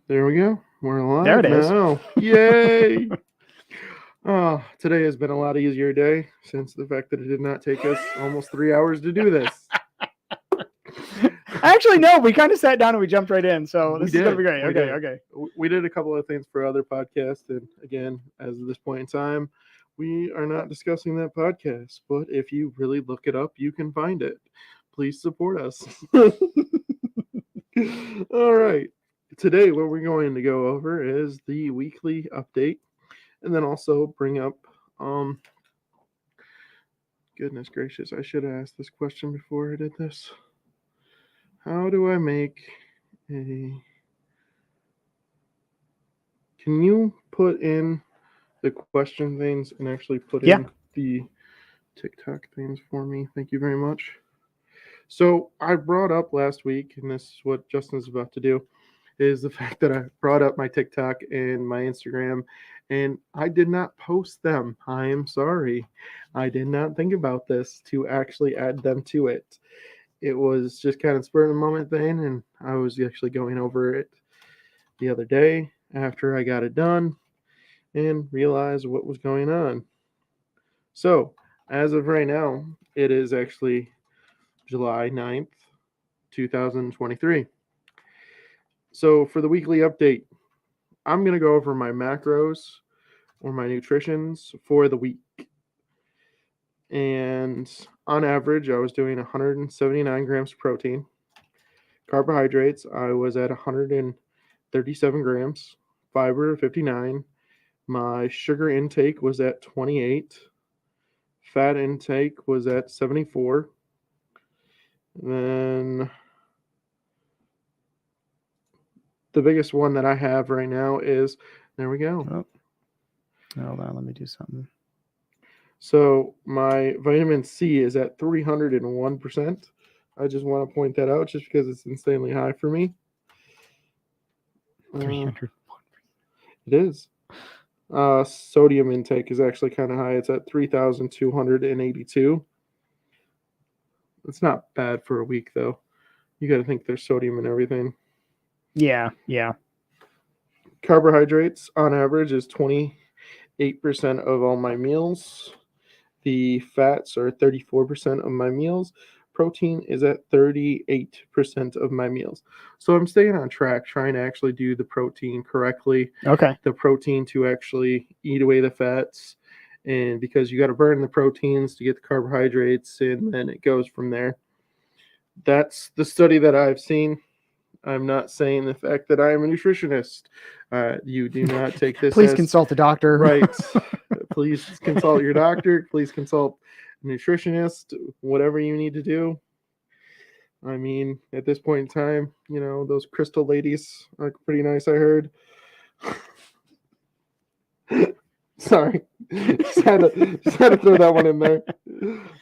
There we go. We're alive There it is. now. Yay! Oh, today has been a lot easier day since the fact that it did not take us almost 3 hours to do this. Actually, no, we kind of sat down and we jumped right in. So We this is going to be did. great. We Okay, did. okay. We did a couple of things for other podcasts, and again, as of this point in time, we are not discussing that podcast. But if you really look it up, you can find it. Please support us. All right. Today, what we're going to go over is the weekly update, and then also bring up, goodness gracious, I should have asked this question before I did this. How do I make a, can you put in the question things and actually put Yeah. in the TikTok things for me? Thank you very much. So I brought up last week, and this is what Justin's about to do, is the fact that I brought up my TikTok and my Instagram, and I did not post them. I am sorry. I did not think about this to actually add them to it. It was just kind of spur of the moment thing, and I was actually going over it the other day after I got it done and realized what was going on. So, as of right now, it is actually July 9th, 2023. So, for the weekly update, I'm going to go over my macros or my nutritions for the week. And on average, I was doing 179 grams of protein. Carbohydrates, I was at 137 grams. Fiber, 59. My sugar intake was at 28. Fat intake was at 74. Then the biggest one that I have right now is, there we go. Oh, hold on, let me do something. So my vitamin C is at 301%. I just want to point that out just because it's insanely high for me. 301. It is. Sodium intake is actually kind of high. It's at 3,282. It's not bad for a week, though. You got to think there's sodium in everything. Yeah. Carbohydrates, on average, is 28% of all my meals. The fats are 34% of my meals. Protein is at 38% of my meals. So I'm staying on track, trying to actually do the protein correctly. Okay. The protein to actually eat away the fats. And because you got to burn the proteins to get the carbohydrates, and then it goes from there. That's the study that I've seen. I'm not saying the fact that I am a nutritionist. You do not take this Please as consult a doctor. right. Please consult your doctor. Please consult a nutritionist, whatever you need to do. I mean, at this point in time, those crystal ladies are pretty nice, I heard. Sorry. Just had to throw that one in there.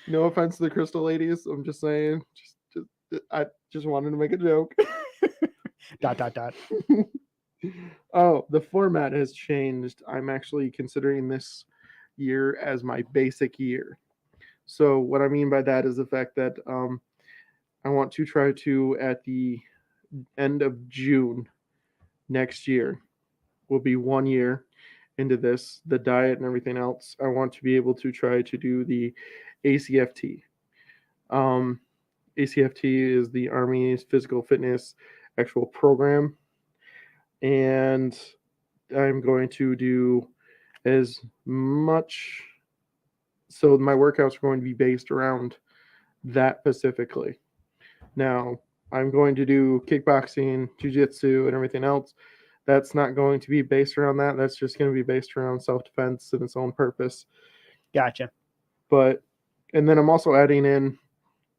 No offense to the crystal ladies. I'm just saying. I just wanted to make a joke. ... Oh, the format has changed. I'm actually considering this year as my basic year. So what I mean by that is the fact that I want to try to, at the end of June next year, will be 1 year into this, the diet and everything else. I want to be able to try to do the ACFT. ACFT is the Army's physical fitness actual program. And I'm going to do as much. So my workouts are going to be based around that specifically. Now, I'm going to do kickboxing, jiu-jitsu, and everything else. That's not going to be based around that. That's just going to be based around self-defense and its own purpose. Gotcha. And then I'm also adding in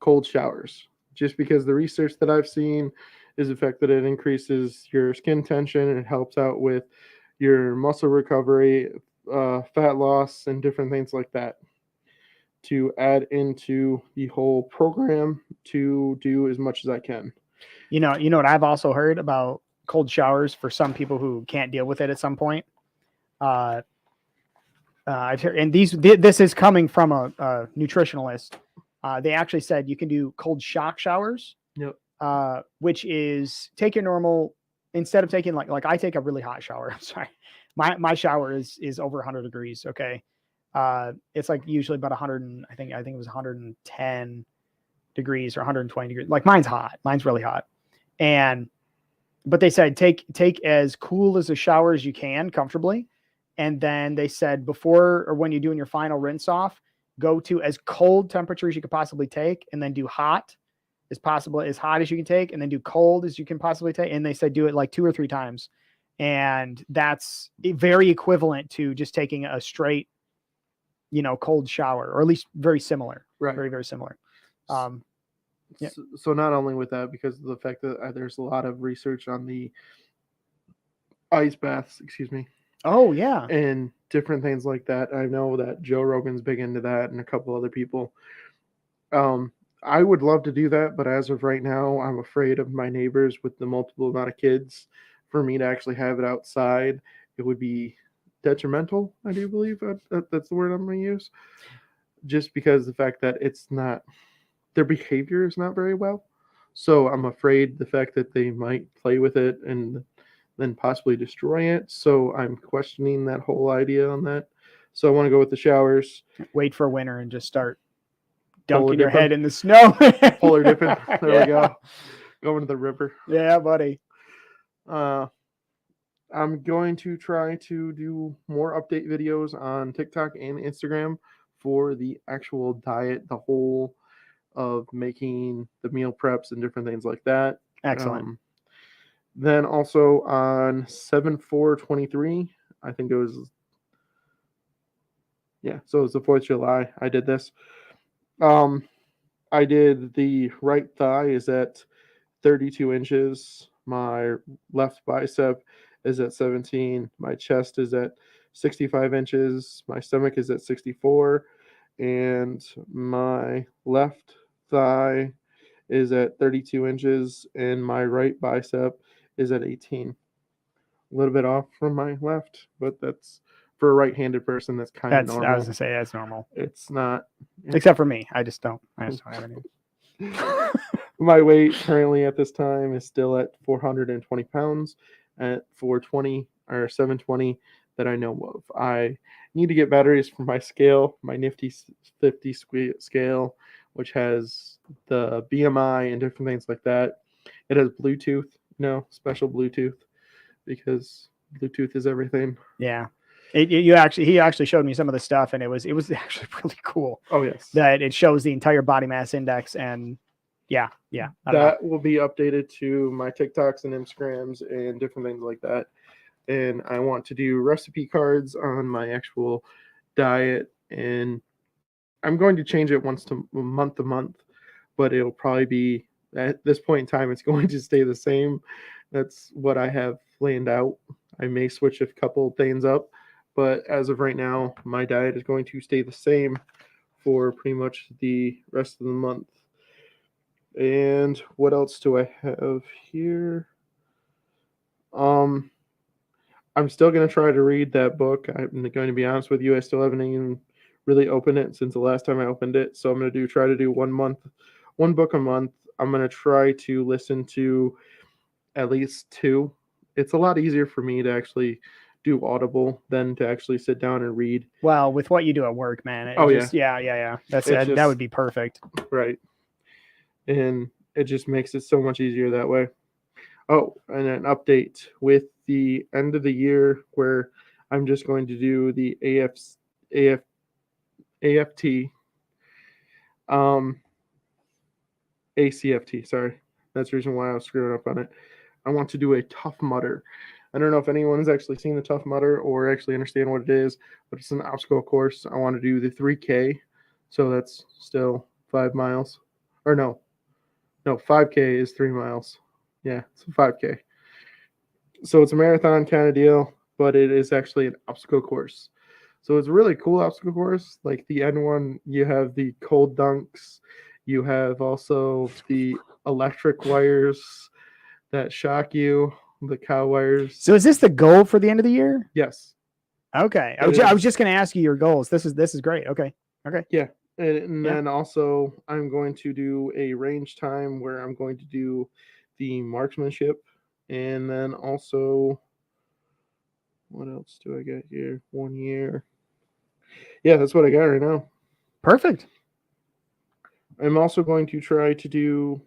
cold showers, just because the research that I've seen is the fact that it increases your skin tension and it helps out with your muscle recovery, fat loss, and different things like that, to add into the whole program to do as much as I can. You know what I've also heard about cold showers for some people who can't deal with it at some point. I've heard, and this is coming from a nutritionalist. They actually said you can do cold shock showers. Yep. Which is take your normal instead of taking like I take a really hot shower. I'm sorry. My shower is over 100 degrees. Okay. It's like usually about 100 and I think it was 110 degrees or 120 degrees. Like mine's hot. Mine's really hot. But they said take as cool as a shower as you can comfortably. And then they said before or when you're doing your final rinse off, go to as cold temperatures you could possibly take, and then do hot as possible, as hot as you can take, and then do cold as you can possibly take. And they said do it like 2 or 3 times. And that's very equivalent to just taking a straight, cold shower, or at least very similar. Right. Very, very similar. Yeah. So not only with that, because of the fact that there's a lot of research on the ice baths, Oh yeah. and different things like that. I know that Joe Rogan's big into that, and a couple other people. I would love to do that, but as of right now, I'm afraid of my neighbors with the multiple amount of kids. For me to actually have it outside, it would be detrimental. I do believe that's the word I'm going to use, just because the fact that it's not, their behavior is not very well. So I'm afraid the fact that they might play with it and then possibly destroy it. So I'm questioning that whole idea on that. So I want to go with the showers. Wait for winter and just start Polar dunking your dipping. head in the snow. Polar dipping. There Yeah. we go. Going to the river. Yeah, buddy. I'm going to try to do more update videos on TikTok and Instagram for the actual diet, the whole of making the meal preps and different things like that. Excellent. Then also on 7/4/23, I think it was, so it was the 4th of July. I did this. I did the right thigh is at 32 inches. My left bicep is at 17. My chest is at 65 inches. My stomach is at 64. And my left thigh is at 32 inches. And my right bicep is at 18. A little bit off from my left, but that's for a right-handed person. That's kind of normal. I was gonna say that's normal. It's not, except for me. I just don't have any. My weight currently at this time is still at 420 pounds at 420 or 720 that I know of. I need to get batteries for my scale, my Nifty 50 scale, which has the BMI and different things like that. It has Bluetooth, special Bluetooth, because Bluetooth is everything. Yeah. He actually showed me some of the stuff, and it was actually really cool. Oh yes. That it shows the entire body mass index, and yeah. That will be updated to my TikToks and Instagrams and different things like that. And I want to do recipe cards on my actual diet, and I'm going to change it once to month, but it'll probably be, at this point in time, it's going to stay the same. That's what I have planned out. I may switch a couple things up, but as of right now, my diet is going to stay the same for pretty much the rest of the month. And what else do I have here? I'm still going to try to read that book. I'm going to be honest with you. I still haven't even really opened it since the last time I opened it. So I'm going to try to do one book a month. I'm going to try to listen to at least 2. It's a lot easier for me to actually do Audible than to actually sit down and read. Well, with what you do at work, man. Yeah. That would be perfect. Right. And it just makes it so much easier that way. Oh, and an update with the end of the year where I'm just going to do the ACFT. Sorry. That's the reason why I was screwing up on it. I want to do a Tough Mudder. I don't know if anyone's actually seen the Tough Mudder or actually understand what it is, but it's an obstacle course. I want to do the 3K. So that's still 5 miles. Or no, 5K is 3 miles. Yeah, it's a 5K. So it's a marathon kind of deal, but it is actually an obstacle course. So it's a really cool obstacle course. Like the end one, you have the cold dunks. You have also the electric wires that shock you, the cow wires. So is this the goal for the end of the year? Yes. Okay. I was just going to ask you your goals. This is great. Okay. Yeah. And then also I'm going to do a range time where I'm going to do the marksmanship And then also, what else do I got here? 1 year. Yeah, that's what I got right now. Perfect. I'm also going to try to do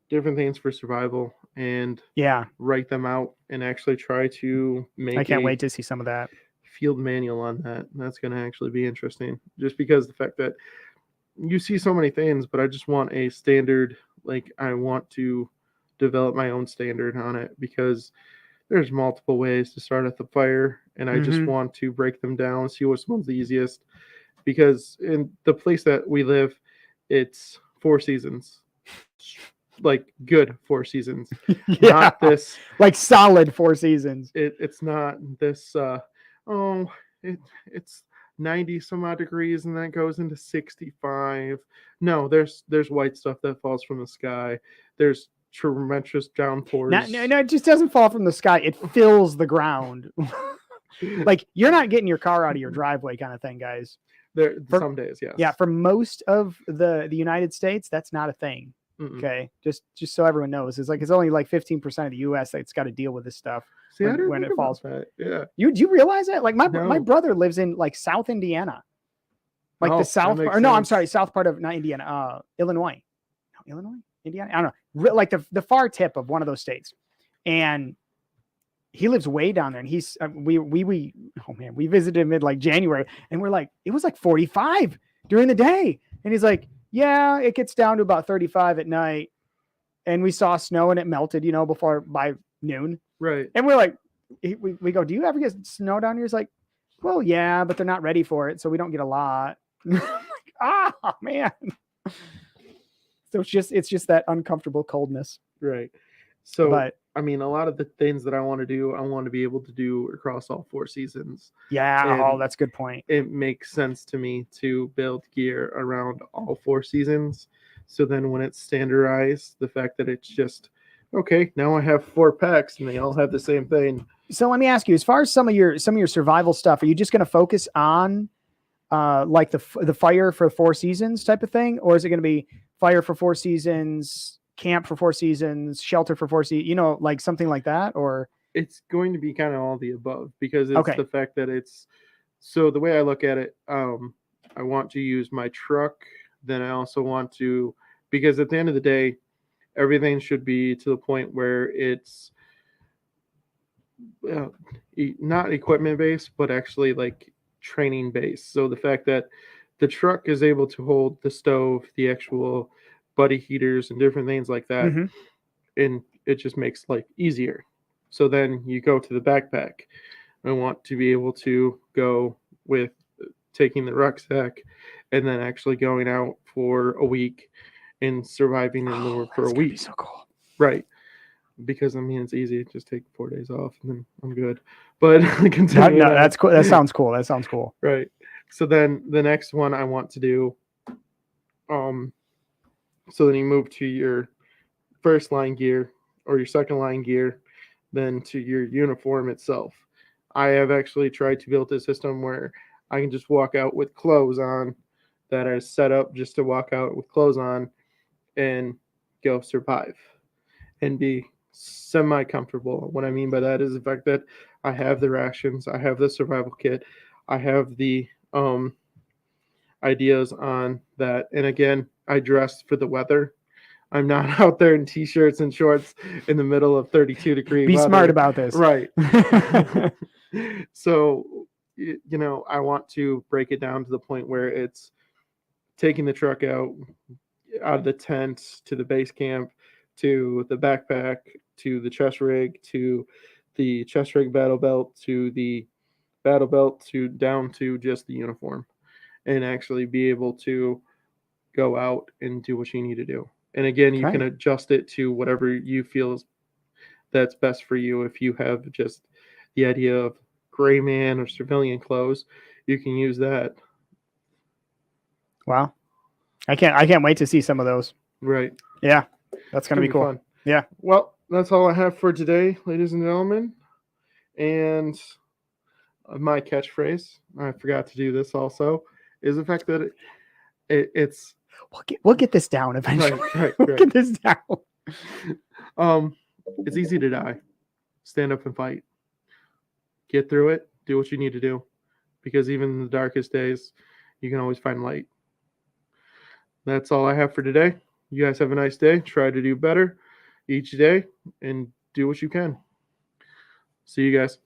different things for survival and Yeah, write them out and actually try to make I can't a wait to see some of that. field manual on that. That's going to actually be interesting just because the fact that you see so many things, but I just want a standard, like I want to develop my own standard on it because there's multiple ways to start at the fire and I just Mhm. want to break them down, see which one's the easiest because in the place that we live, it's 4 seasons. Like good 4 seasons. Yeah, Not this like solid 4 seasons. it's not this oh it's 90 some odd degrees and then it goes into 65. No, there's white stuff that falls from the sky. There's tremendous downpours. No, it just doesn't fall from the sky. It fills the ground. Like you're not getting your car out of your driveway, kind of thing, guys. There For- some days, yes. Yeah, for most of the United States, that's not a thing. Mm-mm. Okay, just so everyone knows, it's only like 15% of the U.S. that's got to deal with this stuff. See, I didn't when think it falls. about that. Yeah. Do you realize that? Like my No. brother lives in like South Indiana, like Oh, the that south makes part. Or no, I'm sense. sorry, south part of not Indiana, Illinois. No, Illinois, Indiana. I don't know, like the far tip of one of those states, and he lives way down there. And he's we oh man, we visited him in like January, and we're like, it was like 45 during the day, and he's like, yeah, it gets down to about 35 at night, and we saw snow and it melted, before by noon. Right. And we're like, we go, do you ever get snow down here? He's like, well, yeah, but they're not ready for it, so we don't get a lot. Like, man. So it's just that uncomfortable coldness. Right. So But I mean, a lot of the things that I want to do, I want to be able to do across all 4 seasons. yeah, And that's a good point. it makes sense to me to build gear around all 4 seasons. So then when it's standardized, the fact that it's just okay, now I have 4 packs and they all have the same thing. So let me ask you, as far as some of your survival stuff, are you just going to focus on like the fire for 4 seasons type of thing, or is it going to be fire for 4 seasons, camp for 4 seasons, shelter for 4 seasons, like something like that? Or It's going to be kind of all the above because it's Okay. the fact that it's so the way I look at it, I want to use my truck. Then I also want to, because at the end of the day, everything should be to the point where it's not equipment based, but actually like training based. So the fact that the truck is able to hold the stove, the actual buddy heaters, and different things like that, Mhm. and it just makes life easier. So then you go to the backpack. I want to be able to go with taking the rucksack and then actually going out for a week and surviving in the for a that's gonna be week. so cool. Right. Because I mean it's easy. Just take 4 days off and then I'm good. But No, that's cool. That sounds cool. That sounds cool. right. So then the next one I want to do, so then you move to your first line gear or your second line gear, then to your uniform itself. I have actually tried to build a system where I can just walk out with clothes on that are set up just to walk out with clothes on and go survive and be semi comfortable. What I mean by that is the fact that I have the rations, I have the survival kit, I have the ideas on that. And again, I dress for the weather. I'm not out there in t-shirts and shorts in the middle of 32-degree Be weather. smart about this. Right. So, I want to break it down to the point where it's taking the truck out of the tent to the base camp, to the backpack, to the chest rig, to the chest rig battle belt, to the battle belt, to down to just the uniform, and actually be able to go out and do what you need to do. And again, you can adjust it to whatever you feel is that's best for you. If you have just the idea of gray man or civilian clothes, you can use that. Wow. I can't wait to see some of those. Right. Yeah. That's going to be cool. Fun. Yeah. Well, that's all I have for today, ladies and gentlemen. And my catchphrase, I forgot to do this also, is the fact that it's We'll get this down eventually. right. We'll get this down. It's easy to die. Stand up and fight. Get through it. Do what you need to do. Because even in the darkest days, you can always find light. That's all I have for today. You guys have a nice day. Try to do better each day and do what you can. See you guys.